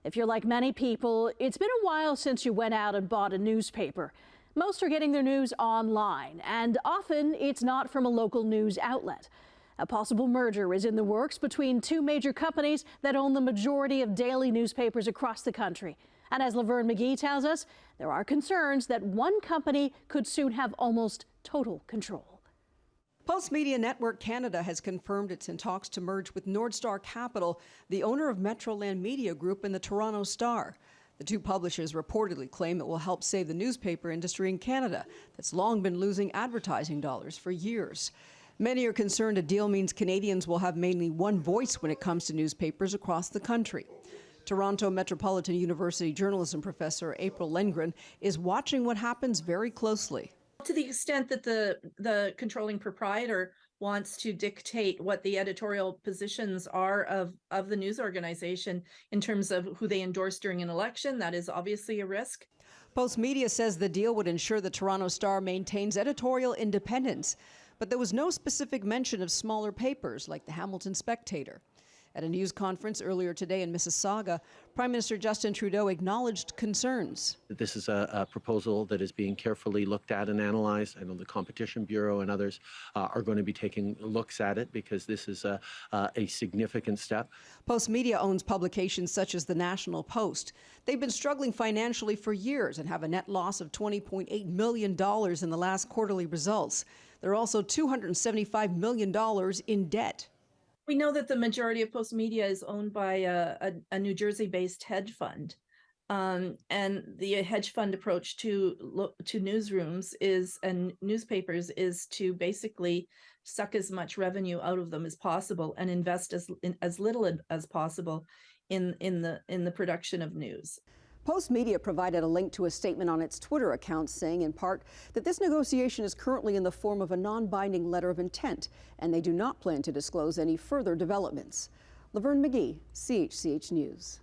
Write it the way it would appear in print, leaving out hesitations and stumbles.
If you're like many people, it's been a while since you went out and bought a newspaper. Most are getting their news online, and often it's not from a local news outlet. A possible merger is in the works between two major companies that own the majority of daily newspapers across the country. And as Laverne McGee tells us, there are concerns that one company could soon have almost total control. Postmedia Network Canada has confirmed it's in talks to merge with Nordstar Capital, the owner of Metroland Media Group and the Toronto Star. The two publishers reportedly claim it will help save the newspaper industry in Canada that's long been losing advertising dollars for years. Many are concerned a deal means Canadians will have mainly one voice when it comes to newspapers across the country. Toronto Metropolitan University journalism professor April Lindgren is watching what happens very closely. To the extent that the controlling proprietor wants to dictate what the editorial positions are of the news organization in terms of who they endorse during an election, that is obviously a risk. Postmedia says the deal would ensure the Toronto Star maintains editorial independence, but there was no specific mention of smaller papers like the Hamilton Spectator. At a news conference earlier today in Mississauga, Prime Minister Justin Trudeau acknowledged concerns. This is a proposal that is being carefully looked at and analyzed. I know the Competition Bureau and others are going to be taking looks at it because this is a significant step. Postmedia owns publications such as the National Post. They've been struggling financially for years and have a net loss of $20.8 million in the last quarterly results. They're also $275 million in debt. We know that the majority of Postmedia is owned by a New Jersey-based hedge fund, and the hedge fund approach to newsrooms and newspapers is to basically suck as much revenue out of them as possible and invest as little as possible in the production of news. Postmedia provided a link to a statement on its Twitter account saying, in part, that this negotiation is currently in the form of a non-binding letter of intent, and they do not plan to disclose any further developments. Laverne McGee, CHCH News.